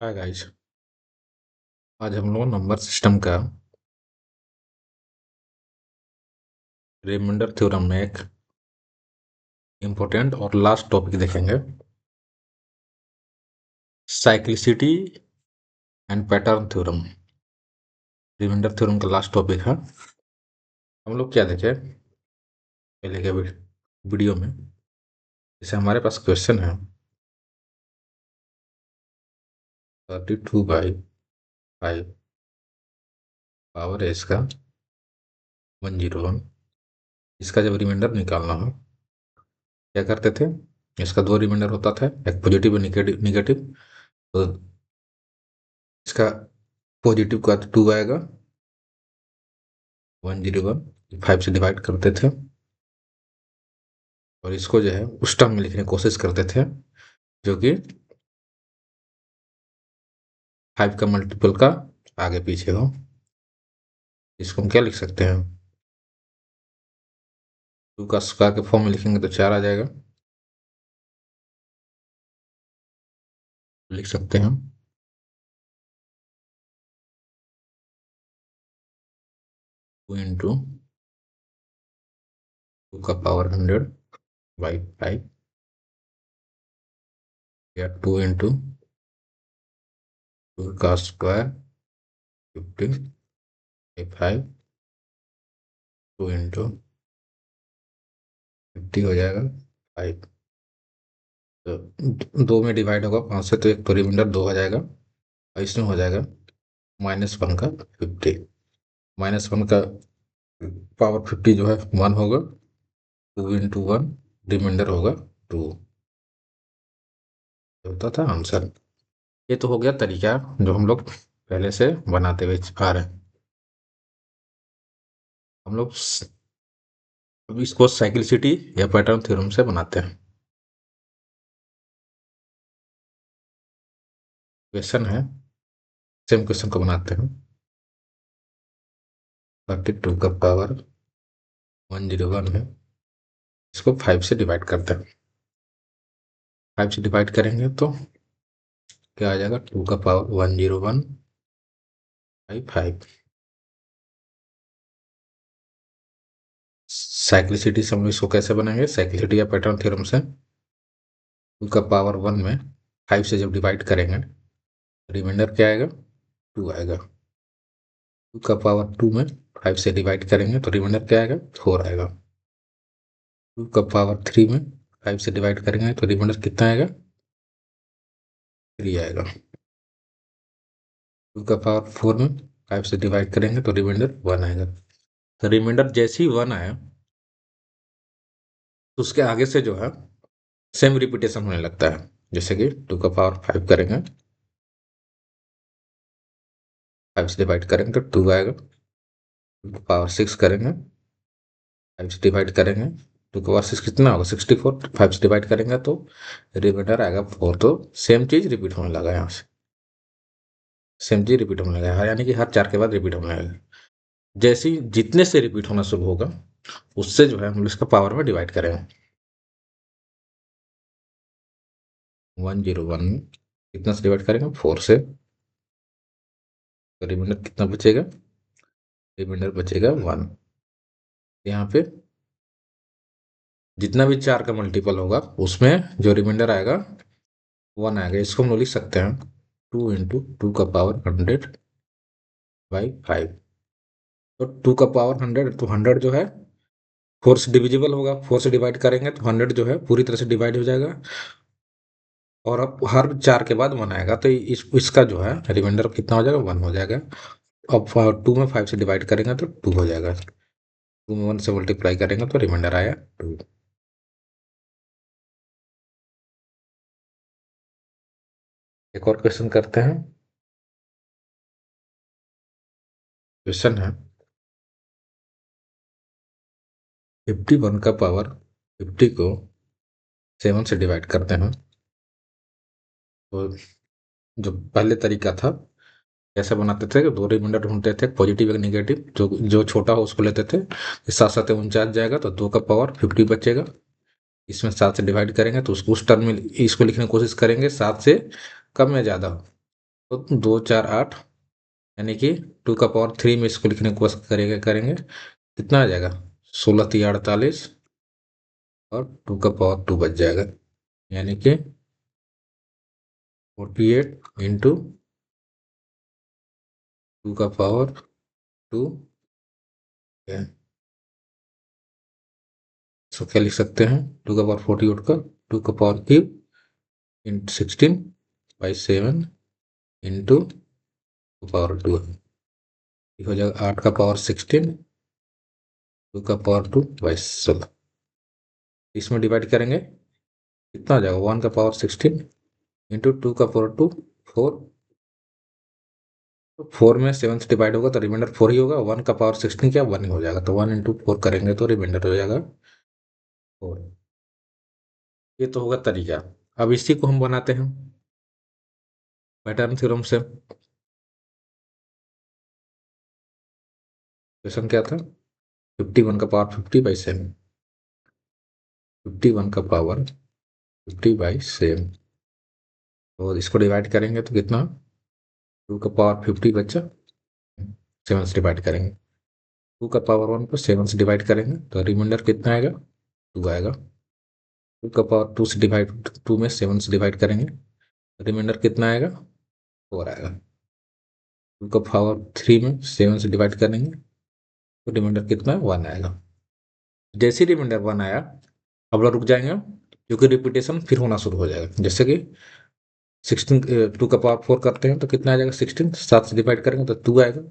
Hi guys. आज हम लोग नंबर सिस्टम का रिमाइंडर थ्योरम में एक इम्पोर्टेंट और लास्ट टॉपिक देखेंगे। Cyclicity and pattern theorem. Remainder theorem का लास्ट टॉपिक है। हम लोग क्या देखे पहले के वीडियो में, जैसे हमारे पास क्वेश्चन है 32/5 पावर एस का 101। इसका जब रिमाइंडर निकालना हो क्या करते थे? इसका दो रिमाइंडर होता था, एक पॉजिटिव और निगेटिव। तो इसका पॉजिटिव का 2 आएगा, 101 5 से डिवाइड करते थे और इसको जो है उस टर्म में लिखने की कोशिश करते थे जो कि 5 का मल्टीपल का आगे पीछे हो। इसको हम क्या लिख सकते हैं? 2 का स्क्वायर के फॉर्म में लिखेंगे तो 4 आ जाएगा। लिख सकते हैं हम 2 इंटू 2 का पावर 100/5 या 2 इंटू 2 का स्क्वायर 50/5, 2 इंटू 50 हो जाएगा 5। तो 2 में डिवाइड होगा 5 से, तो एक तो रिमाइंडर 2 आ जाएगा और इसमें हो जाएगा -1 का 50। -1 का पावर 50 जो है 1 होगा, 2 इंटू 1 रिमाइंडर होगा 2। होता था आंसर। ये तो हो गया तरीका जो हम लोग पहले से बनाते हुए आ रहे हैं। हम लोग अब इसको साइक्लिसिटी या पैटर्न थ्योरम से बनाते हैं। क्वेश्चन है, सेम क्वेश्चन को बनाते हैं। 32 का पावर 101 है, इसको 5 से डिवाइड करते हैं। 5 से डिवाइड करेंगे तो क्या आ जाएगा? 2 का पावर 101/5। साइक्लिसिटी से हम लोग इसको कैसे बनाएंगे? साइक्लिसिटी या पैटर्न थ्योरम से 2 का पावर 1 में 5 से जब डिवाइड करेंगे रिमाइंडर क्या आएगा? 2 आएगा। 2 का पावर 2 में 5 से डिवाइड करेंगे तो रिमाइंडर क्या आएगा? 4 आएगा। 2 का पावर 3 में 5 से डिवाइड करेंगे तो रिमाइंडर कितना आएगा? 3 आएगा। 2 का पावर 4 में 5 से डिवाइड करेंगे तो रिमाइंडर 1 आएगा। तो रिमाइंडर जैसे ही 1 आया तो उसके आगे से जो है सेम रिपीटेशन होने लगता है। जैसे कि 2 का पावर 5 करेंगे, 5 से डिवाइड करेंगे तो 2 आएगा। 2 का पावर 6 करेंगे, 5 से डिवाइड करेंगे, 2 का पावर 6 कितना होगा? 64। 5 से डिवाइड करेंगे तो रिमाइंडर आएगा 4। तो सेम चीज रिपीट होने लगा यहाँ से, सेम चीज रिपीट होने लगा, यानी कि हर 4 के बाद रिपीट होने लगेगा। जैसे ही जितने से रिपीट होना शुरू होगा उससे जो है हम लोग इसका पावर में डिवाइड करेंगे। 101 में कितना से डिवाइड करेंगे? 4 से। तो रिमाइंडर कितना बचेगा? रिमाइंडर बचेगा 1। यहाँ पे जितना भी 4 का मल्टीपल होगा उसमें जो रिमाइंडर आएगा 1 आएगा। इसको हम लोग लिख सकते हैं 2 इंटू 2 का पावर 100/5। तो 2 का पावर 100, तो 100 जो है 4 से डिविजिबल होगा, 4 से डिवाइड करेंगे तो 100 जो है पूरी तरह से डिवाइड हो जाएगा और अब हर 4 के बाद 1 आएगा। तो इसका जो है रिमाइंडर कितना हो जाएगा? 1 हो जाएगा। अब 2 में 5 से डिवाइड करेंगे तो 2 हो जाएगा। 2 में 1 से मल्टीप्लाई करेंगे तो रिमाइंडर आया 2। एक और क्वेश्चन करते हैं। क्वेश्चन है 51 का पावर 50 को 7 से डिवाइड करते हैं। तो जो पहले तरीका था कैसे बनाते थे कि 2 रिमाइंडर ढूंढते थे, पॉजिटिव एक निगेटिव, जो जो छोटा हो उसको लेते थे। सात सात 49 जाएगा तो 2 का पावर 50 बचेगा। इसमें 7 से डिवाइड करेंगे तो उसको उस टर्म में इसको लिखने की कोशिश करेंगे 7 से कम या ज़्यादा हो। तो 2 4 8, यानी कि 2 का पावर 3 में इसको लिखने की कोशिश करेंगे कितना आ जाएगा, 16 3 48, और 2 का पावर 2 बच जाएगा, यानी कि 48 इंटू 2 का पावर 2। इसको क्या लिख सकते हैं, 2 का पावर 48 का 2 का पावर 3 इंटू 16/7 इंटू 2 का पावर 2 हो जाएगा 8 का पावर 16, 2 का पावर 2/16। इसमें डिवाइड करेंगे कितना आ जाएगा, 1 का पावर 16 इंटू 2 का पावर 2, 4। तो 4 में 7 से डिवाइड होगा तो रिमाइंडर 4 ही होगा, 1 का पावर 16 क्या 1 ही हो जाएगा, तो 1 इंटू 4 करेंगे तो रिमाइंडर हो जाएगा 4। ये तो होगा तरीका। अब इसी को हम बनाते हैं पैटर्न थ्योरम से। क्वेश्चन क्या था, 51 का पावर 50/7, 51 का पावर 50/7, तो इसको डिवाइड करेंगे तो कितना, 2 का पावर 50 बच्चा, 7 से डिवाइड करेंगे, 2 का पावर 1 को 7 से डिवाइड करेंगे तो रिमाइंडर कितना आएगा, 2 आएगा। 2 का पावर 2 से डिवाइड, 2 में 7 से डिवाइड करेंगे, रिमाइंडर कितना आएगा, 4 आएगा। 2 का पावर 3 में 7 से डिवाइड करेंगे तो रिमाइंडर कितना है, 1 आएगा। जैसे ही रिमाइंडर 1 आया, अब लोग रुक जाएंगे क्योंकि रिपीटेशन फिर होना शुरू हो जाएगा। जैसे कि 16, 2 का पावर 4 करते हैं तो कितना आ जाएगा, 16, 7 से डिवाइड करेंगे तो 2 आएगा,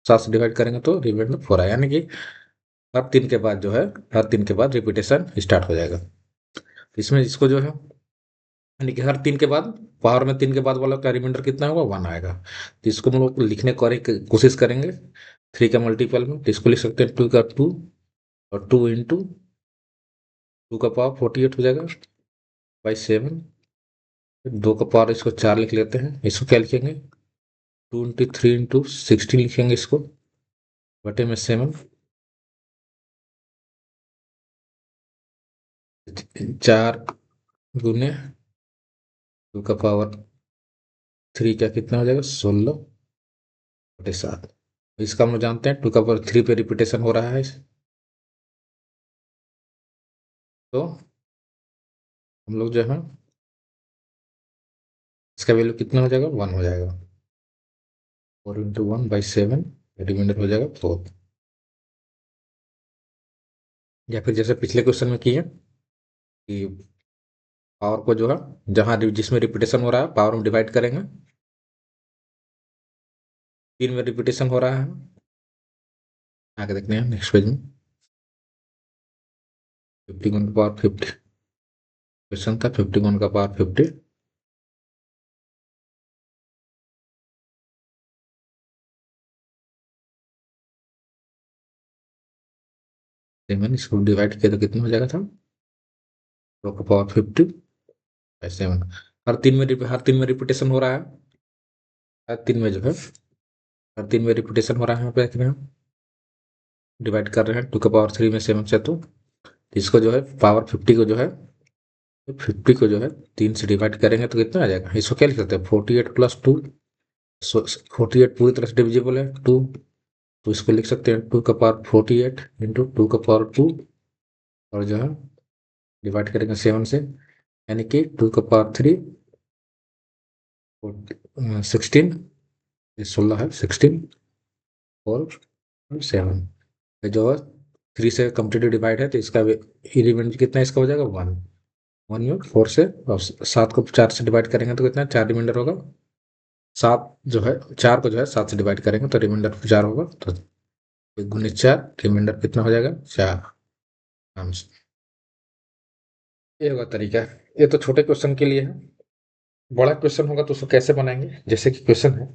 7 से डिवाइड करेंगे तो रिमाइंडर 4 आएगा, यानी कि हर 3 के बाद जो है, हर 3 के बाद रिपीटेशन स्टार्ट हो जाएगा। इसमें इसको जो है, यानी कि हर 3 के बाद, पावर में 3 के बाद वाला का रिमाइंडर कितना होगा, 1 आएगा। तो इसको हम लोग लिखने की कोशिश करेंगे 3 का मल्टीपल में, तो इसको लिख सकते हैं 2 का 2 और 2 इंटू 2 का पावर 48 हो जाएगा बाई 7। 2 का पावर इसको 4 लिख लेते हैं, इसको क्या लिखेंगे, 2 इंटू 3 इंटू 16 लिखेंगे इसको, बटे में 7, 4 गुने 2 का पावर 3 क्या कितना हो जाएगा, 16/7। इसका हम लोग जानते हैं 2 का पावर 3 पे रिपीटेशन हो रहा है, तो हम लोग जो है इसका वैल्यू कितना हो जाएगा, 1 हो जाएगा। 4 इंटू 1/7, रिमाइंडर हो जाएगा 4। या फिर जैसे पिछले क्वेश्चन में किए कि पावर को जो है, जहां जिसमें रिपीटेशन हो रहा है पावर में डिवाइड करेंगे, 3 में रिपीटेशन हो रहा है, आगे देखते हैं नेक्स्ट पेज में। 51 का पावर 50 क्वेश्चन था, 51 का पावर 50, सेवन, इसको डिवाइड किया तो कितना हो जाएगा था, 2 का पावर 50/7। हर तीन में रिपीटेशन हो रहा है, हर तीन में जो है, हर तीन में रिपीटेशन हो रहा है, यहाँ पे देख रहे हैं डिवाइड कर रहे हैं 2 का पावर 3 में 7 से, तो इसको जो है पावर 50 को जो है, 50 को जो है 3 से डिवाइड करेंगे तो कितना आ जाएगा, इसको क्या लिख सकते हैं, 48+2। 48 पूरी तरह से डिविजिबल है 2, तो इसको लिख सकते हैं 2 का पावर 48 इंटू 2 का पावर 2, और जो है डिवाइड करेंगे 7 से, यानी कि 2 का पावर 3 16, 16 है, 16 और 7, जो है 3 से कंप्लीटली डिवाइड है, तो इसका रिमाइंडर कितना इसका हो जाएगा, 1। 1 में 4 से, और 7 को 4 से डिवाइड करेंगे तो कितना 4 रिमाइंडर होगा, 7 जो है 4 को जो है 7 से डिवाइड करेंगे तो रिमाइंडर 4 होगा, तो 1 गुने 4, रिमाइंडर कितना हो जाएगा, 4 आंसर। ये होगा तरीका। ये तो छोटे क्वेश्चन के लिए है, बड़ा क्वेश्चन होगा तो उसको कैसे बनाएंगे, जैसे कि क्वेश्चन है,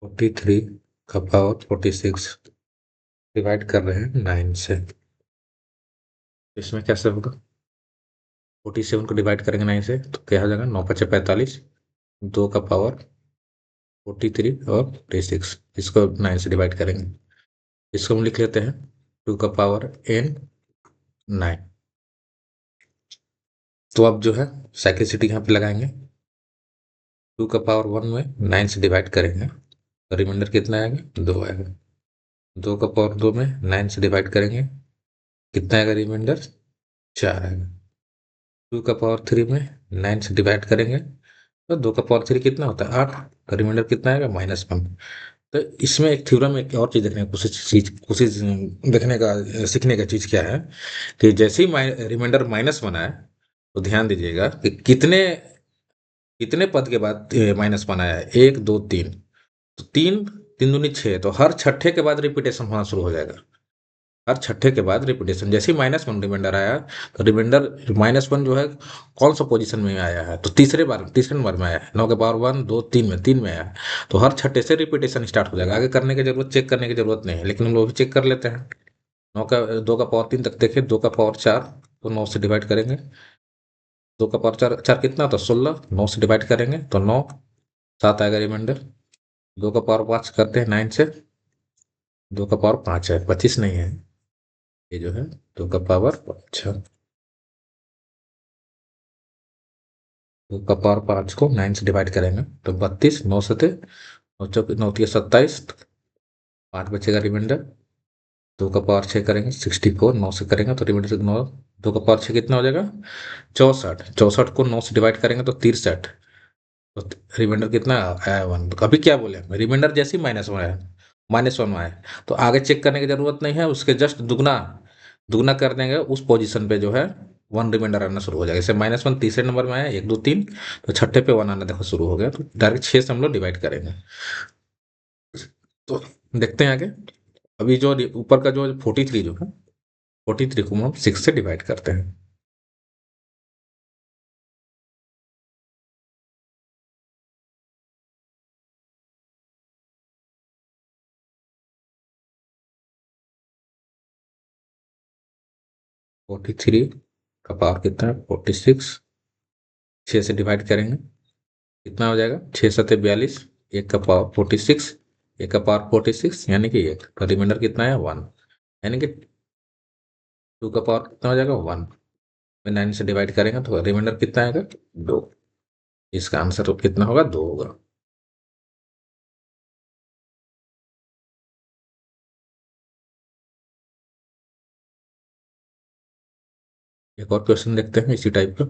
43 का पावर 46 डिवाइड कर रहे हैं 9 से। इसमें कैसे होगा? 47 को डिवाइड करेंगे 9 से तो क्या हो जाएगा? 9 पचे 45, 2 का पावर 43 और 46, इसको 9 से डिवाइड करेंगे। इसको हम लिख लेते हैं 2 का पावर n 9। तो अब जो है साइक्लिसिटी यहाँ पे लगाएंगे। 2 का पावर 1 में 9 से डिवाइड करेंगे तो रिमाइंडर कितना आएगा? 2 आएगा। 2 का पावर 2 में 9 से डिवाइड करेंगे, कितना आएगा रिमाइंडर? 4 आएगा। 2 का पावर 3 में 9 से डिवाइड करेंगे तो 2 का पावर 3 कितना होता है? 8। तो रिमाइंडर कितना आएगा? -1। तो इसमें एक थ्योरम में एक और चीज़ देखने की कोशिश देखने का सीखने का चीज़ क्या है कि जैसे ही रिमाइंडर -1 आए तो ध्यान दीजिएगा कि कितने कितने पद के बाद -1 आया है? 1 2 3। तो 3 3 दूनी 6, तो हर छठे के बाद रिपीटेशन होना शुरू हो जाएगा। हर छठे के बाद रिपीटेशन, जैसे ही -1 रिमाइंडर आया तो रिमाइंडर -1 जो है कौन सा पोजीशन में आया है? तो तीसरे नंबर में आया है। 9 के पावर 1 2 3 में 3 में आया है। तो हर छठे से रिपीटेशन स्टार्ट हो जाएगा। आगे करने की जरूरत, चेक करने की जरूरत नहीं है, लेकिन हम लोग भी चेक कर लेते हैं। 2 का पावर 3 तक देखें। 2 का पावर 4 तो 9 से डिवाइड करेंगे। 2 का पावर 4 4 कितना? तो 16। 9 से डिवाइड करेंगे तो 9 7 आएगा रिमाइंडर। 2 का पावर 5 करते हैं 9 से। 2 का पावर 5 है, 25 नहीं है। ये जो है 2 का पावर 5। 2 का पावर 5 को 9 से डिवाइड करेंगे तो 32। 9 सते 9 चौक 9 तिया 27, 5 बचेगा रिमाइंडर। 2 का पावर 6 करेंगे 64। 9 से करेंगे तो रिमाइंडर 9। 2 का पावर 6 कितना हो जाएगा? 64। 64 को 9 से डिवाइड करेंगे तो 63। तो रिमाइंडर कितना आया? 1। तो अभी क्या बोले? रिमाइंडर जैसे ही -1 आया, -1 में आया तो आगे चेक करने की जरूरत नहीं है, उसके जस्ट दुगना दुगना कर देंगे उस पोजीशन पे जो है 1 रिमाइंडर आना शुरू हो जाएगा। जैसे -1 तीसरे नंबर में आया 1 2 3, तो छठे पे 1 आना देखो शुरू हो गया, तो डायरेक्ट 6 से हम लोग डिवाइड करेंगे। तो देखते हैं आगे। अभी जो ऊपर का जो 43 जो है, 43 को हम 6 से डिवाइड करते हैं। फोर्टी थ्री का पावर कितना है? 46। 6 से डिवाइड करेंगे, कितना हो जाएगा? 6 सत्ते 42। 1 का पावर 46, 1 का पावर 46 यानी कि 1। तो रिमाइंडर कितना है? 1। यानी कि 2 का पावर कितना हो जाएगा? 1 में 9 से डिवाइड करेंगे तो रिमाइंडर कितना आएगा? 2। इसका आंसर तो कितना होगा? 2 होगा। एक और क्वेश्चन देखते हैं इसी टाइप का।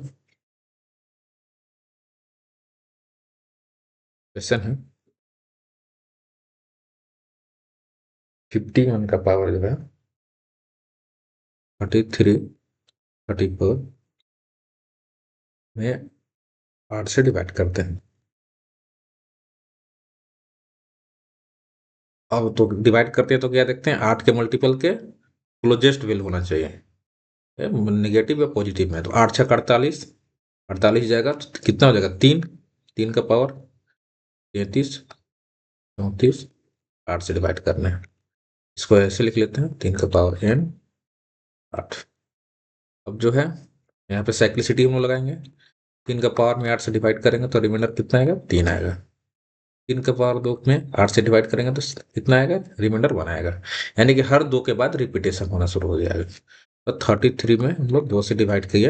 क्वेश्चन है 51 का पावर जो है 33 34 में 8 से डिवाइड करते हैं। अब तो डिवाइड करते हैं तो क्या देखते हैं? 8 के मल्टीपल के क्लोजेस्ट वैल्यू होना चाहिए, नेगेटिव या पॉजिटिव में। तो 8 छः 48, 48 जाएगा तो कितना हो जाएगा? 3। 3 का पावर 33, 34, 8 से डिवाइड करना है। इसको ऐसे लिख लेते हैं 3 का पावर n 8। अब जो है यहाँ पे साइक्लिसिटी हम लोग लगाएंगे। 3 का पावर में 8 से डिवाइड करेंगे तो रिमाइंडर कितना आएगा? 3 आएगा। 3 का पावर 2 में 8 से डिवाइड करेंगे तो कितना आएगा? रिमाइंडर 1 आएगा। यानी कि हर 2 के बाद रिपीटेशन होना शुरू हो जाएगा। तो 33 में हम लोग 2 से डिवाइड किए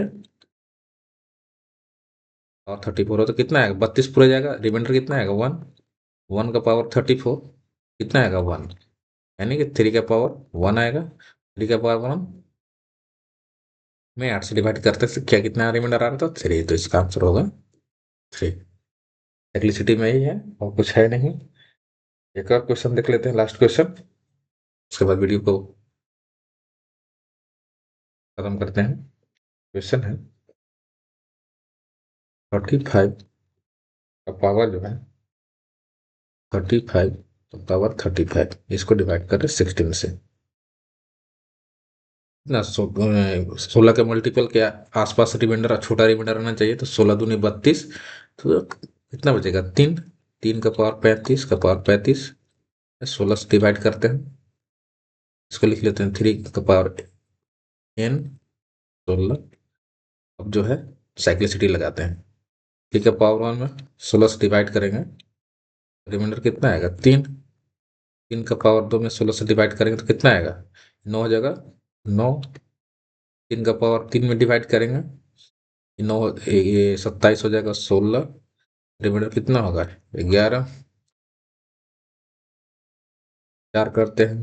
और 34 हो तो कितना आएगा? 32 पूरा जाएगा। रिमाइंडर कितना आएगा? 1। 1 का पावर 34 कितना आएगा? 1। यानी कि 3 का पावर 1 आएगा। 3 का पावर 1 में 8 से डिवाइड करते हैं क्या कितना रिमाइंडर आ रहा था? 3। तो इसका आंसर होगा 3। एग्लिसिटी में ही है और कुछ है नहीं। एक और क्वेश्चन देख लेते हैं, लास्ट क्वेश्चन, उसके बाद वीडियो को खत्म करते हैं। क्वेश्चन है 35 का पावर जो है 35 का पावर 35, इसको डिवाइड करें 16 से। ना 16 के मल्टीपल के आसपास रिमाइंडर छोटा रिमाइंडर आना चाहिए। तो 16 दूनी 32, तो कितना बचेगा? 3। 3 का पावर 35 का पावर 35 16 से डिवाइड करते हैं, इसको लिख लेते हैं 3 का पावर n 16। अब जो है साइक्लिसिटी लगाते हैं। 3 का पावर 1 में 16 से डिवाइड करेंगे, रिमाइंडर कितना आएगा 3। 3 का पावर 2 में 16 से डिवाइड करेंगे तो कितना आएगा 9 हो जाएगा 9। 3 का पावर 3 में डिवाइड करेंगे 9, ये 27 हो जाएगा 16। रिमाइंडर कितना होगा 11। 4 करते हैं,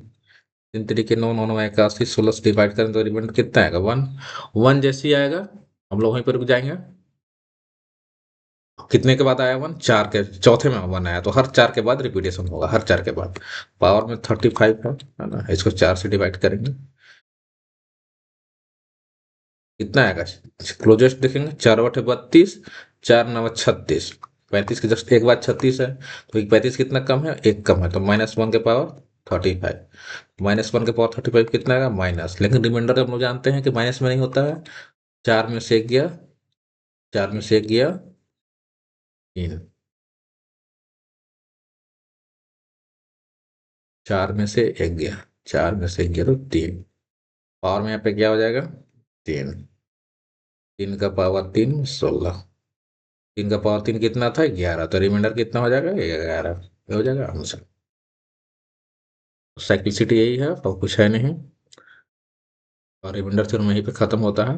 3 तरीके 9 9 81, 16 से डिवाइड करें तो रिमाइंडर कितना आएगा 1। 1 जैसे ही आएगा हम लोग वहीं पर रुक जाएंगे। कितने के बाद आया 1, 4 के चौथे में 1 आया, तो हर 4 के बाद रिपीटेशन होगा, हर 4 के बाद। पावर में 35 है ना, इसको 4 से डिवाइड करेंगे कितना आएगा, क्लोजेस्ट देखेंगे 4 बटे 32, 4 9 36, 35 के जस्ट एक बाद 36 है, तो 35 कितना कम है, एक कम है, तो -1 के पावर 35। -1 के पावर 35 कितना आएगा माइनस, लेकिन रिमाइंडर हम लोग जानते हैं कि माइनस में नहीं होता है। 4 में से 1 गया, 4 में से 1 गया 3, 4 में से 1 गया, 4 में से 1 गया तो 3। पावर में यहाँ पे क्या हो जाएगा 3, 3 का पावर 3 16, 3 का पावर 3 कितना था 11, तो रिमाइंडर कितना हो जाएगा 11, हो जाएगा आंसर। साइक्लिसिटी यही है और कुछ है नहीं, और रिमाइंडर थ्योरम यहीं पे खत्म होता है।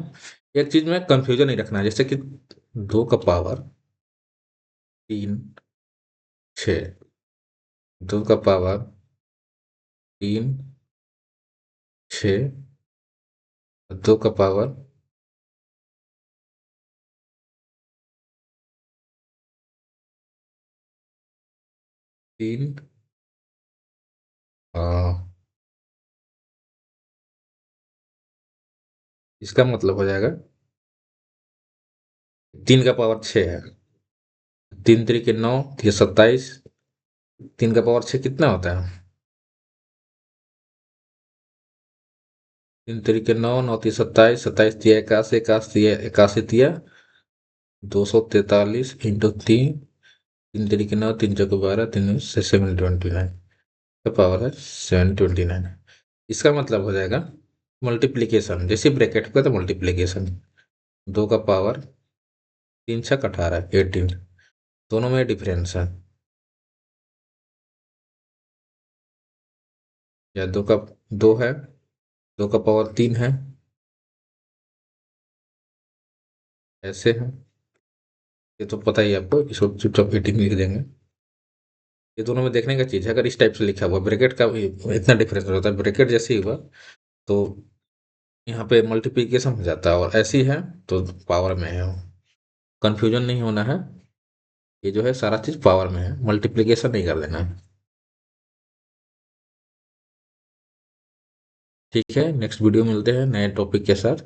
एक चीज में कंफ्यूजन नहीं रखना है, जैसे कि 2 का पावर 3 6, 2 का पावर 3 6, 2 का पावर 3, इसका मतलब हो जाएगा 3 का पावर 6 है, 3 तरीके 9, ये 27, 3 का पावर 6 कितना होता है 3 तरीके 9, 9 3 27, 27 तिया 81, 81 तिया 81 तिया 243 इंटू 3, 3 तरीके 9, 3 चौके 12, 3 से 729 का पावर है 729। इसका मतलब हो जाएगा मल्टीप्लीकेशन, जैसे ब्रैकेट का तो मल्टीप्लीकेशन, 2 का पावर 3 छक 18 18, दोनों में डिफरेंस है, या 2 का 2 है, 2 का पावर 3 है, ऐसे है, ये तो पता ही है आपको, इसको चुपचाप 18 लिख देंगे। ये दोनों में देखने का चीज है, अगर इस टाइप से लिखा हुआ ब्रैकेट का भी इतना डिफरेंस होता है, ब्रैकेट जैसे ही हुआ तो यहाँ पे मल्टीप्लीकेशन हो जाता है, और ऐसी है तो पावर में है। कंफ्यूजन नहीं होना है, ये जो है सारा चीज पावर में है, मल्टीप्लीकेशन नहीं कर देना है। ठीक है, नेक्स्ट वीडियो मिलते हैं नए टॉपिक के साथ।